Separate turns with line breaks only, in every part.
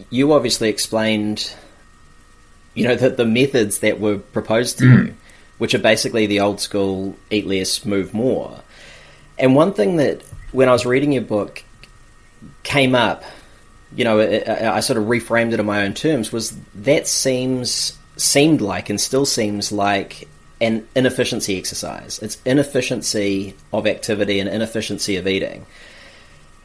you obviously explained, the methods that were proposed to you, which are basically the old school eat less, move more. And one thing that, when I was reading your book, came up, I sort of reframed it in my own terms, was that seemed like and still seems like an inefficiency exercise. It's inefficiency of activity and inefficiency of eating.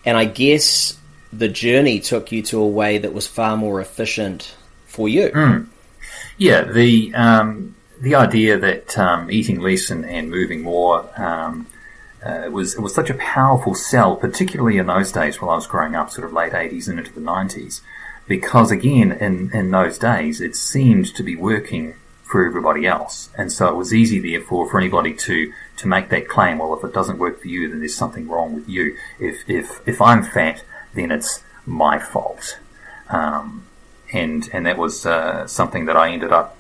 And I guess the journey took you to a way that was far more efficient for you.
Yeah, the idea that eating less and moving more it was such a powerful sell, particularly in those days while I was growing up, sort of late 80s and into the 90s, because again, in those days, it seemed to be working for everybody else. And so it was easy, therefore, for anybody to make that claim, well, if it doesn't work for you, then there's something wrong with you. If I'm fat, then it's my fault. And that was something that I ended up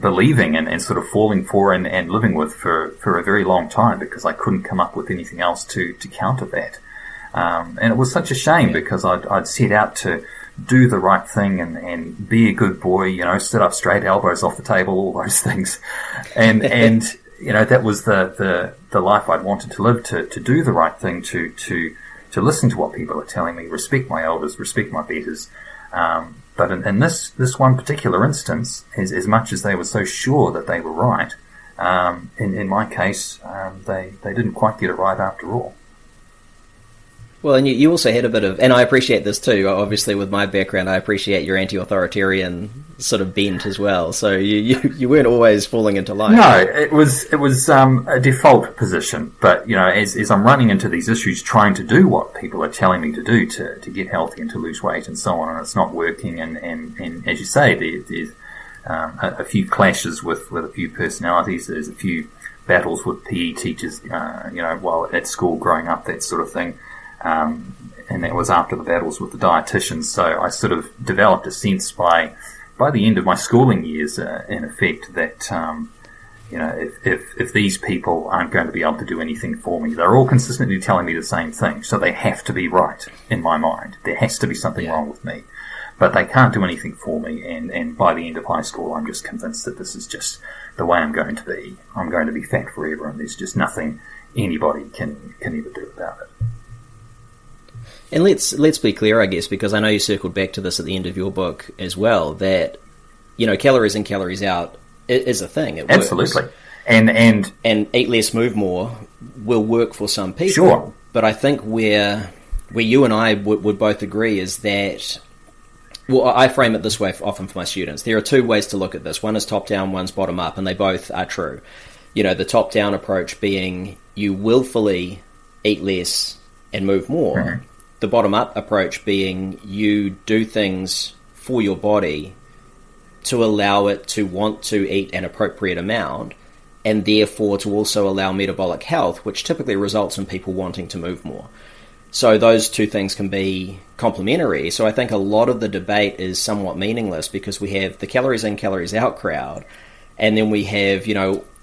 believing and sort of falling for and living with for a very long time, because I couldn't come up with anything else to counter that. And it was such a shame, because I'd set out to do the right thing and be a good boy, sit up straight, elbows off the table, all those things. And that was the life I'd wanted to live, to do the right thing, to listen to what people are telling me, respect my elders, respect my betters. But in this one particular instance, as much as they were so sure that they were right, in my case, they didn't quite get it right after all.
Well, and you also had a bit of, and I appreciate this too, obviously with my background, I appreciate your anti-authoritarian sort of bent as well. So you weren't always falling into line.
No, it was a default position. But, as I'm running into these issues, trying to do what people are telling me to do to get healthy and to lose weight and so on, and it's not working. And as you say, there's a few clashes with a few personalities. There's a few battles with PE teachers, while at school growing up, that sort of thing. And that was after the battles with the dietitians. So I sort of developed a sense by the end of my schooling years, in effect, that if these people aren't going to be able to do anything for me, they're all consistently telling me the same thing, so they have to be right in my mind. There has to be something wrong with me, but they can't do anything for me. And by the end of high school, I'm just convinced that this is just the way I'm going to be. I'm going to be fat forever, and there's just nothing anybody can ever do about it.
And let's be clear, I guess, because I know you circled back to this at the end of your book as well, that, calories in, calories out is a thing. It works.
Absolutely. And
eat less, move more will work for some people.
Sure.
But I think where you and I would both agree is that, well, I frame it this way often for my students. There are two ways to look at this. One is top-down, one's bottom-up, and they both are true. The top-down approach being you willfully eat less and move more. Mm-hmm. The bottom-up approach being you do things for your body to allow it to want to eat an appropriate amount, and therefore to also allow metabolic health, which typically results in people wanting to move more. So those two things can be complementary. So I think a lot of the debate is somewhat meaningless, because we have the calories in, calories out crowd, and then we have,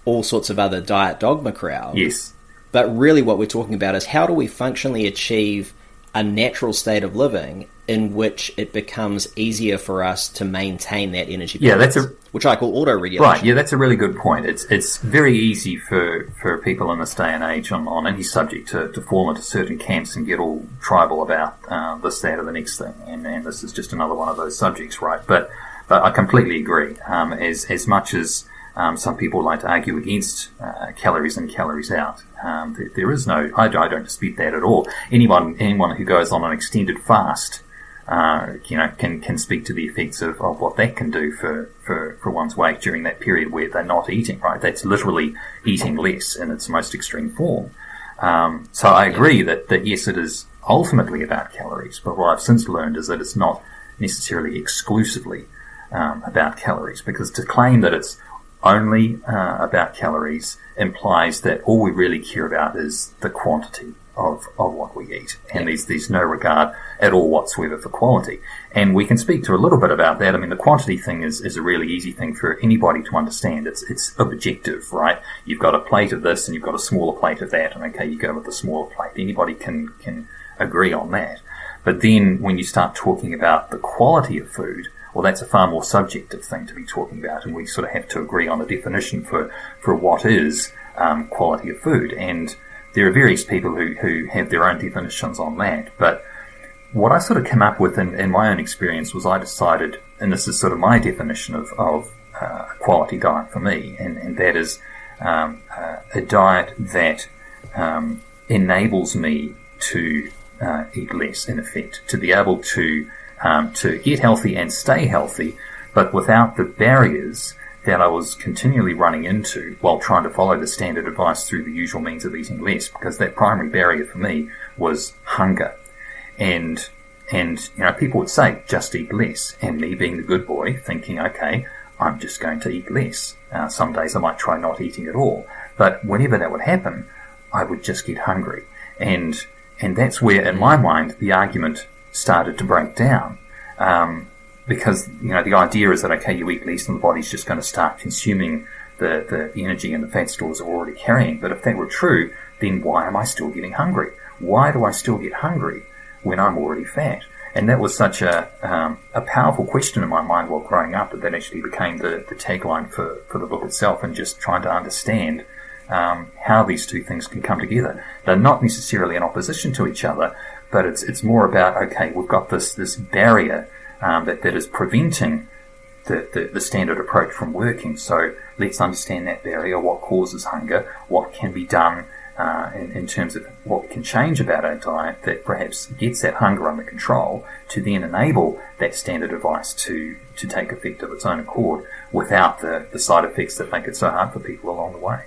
all sorts of other diet dogma crowd.
Yes.
But really what we're talking about is how do we functionally achieve a natural state of living in which it becomes easier for us to maintain that energy balance, which I call auto-regulation.
Right, yeah, that's a really good point. It's very easy for people in this day and age on any subject to fall into certain camps and get all tribal about this, that, or the next thing. And this is just another one of those subjects, right? But I completely agree. As much as some people like to argue against calories in, calories out. There is no, I don't dispute that at all. Anyone who goes on an extended fast, can speak to the effects of what that can do for one's weight during that period where they're not eating, right? That's literally eating less in its most extreme form. So I agree that yes, it is ultimately about calories, but what I've since learned is that it's not necessarily exclusively about calories, because to claim that it's only about calories implies that all we really care about is the quantity of what we eat, and there's no regard at all whatsoever for quality. And we can speak to a little bit about that. I mean, the quantity thing is a really easy thing for anybody to understand. It's objective, right? You've got a plate of this and you've got a smaller plate of that, and okay, you go with the smaller plate. Anybody can agree on that. But then when you start talking about the quality of food, well, that's a far more subjective thing to be talking about, and we sort of have to agree on a definition for what is quality of food. And there are various people who have their own definitions on that. But what I sort of came up with in my own experience was I decided, and this is sort of my definition of a quality diet for me, and that is a diet that enables me to eat less, in effect, to be able to get healthy and stay healthy, but without the barriers that I was continually running into while trying to follow the standard advice through the usual means of eating less, because that primary barrier for me was hunger. And people would say, just eat less, and me being the good boy thinking, okay, I'm just going to eat less. Some days I might try not eating at all, but whenever that would happen, I would just get hungry. And that's where, in my mind, the argument started to break down. Because, the idea is that, okay, you eat less and the body's just going to start consuming the energy and the fat stores are already carrying. But if that were true, then why am I still getting hungry? Why do I still get hungry when I'm already fat? And that was such a powerful question in my mind while growing up that actually became the tagline for the book itself, and just trying to understand how these two things can come together. They're not necessarily in opposition to each other, but it's more about, okay, we've got this barrier that is preventing the standard approach from working. So let's understand that barrier, what causes hunger, what can be done in terms of what we can change about our diet that perhaps gets that hunger under control, to then enable that standard advice to take effect of its own accord without the side effects that make it so hard for people along the way.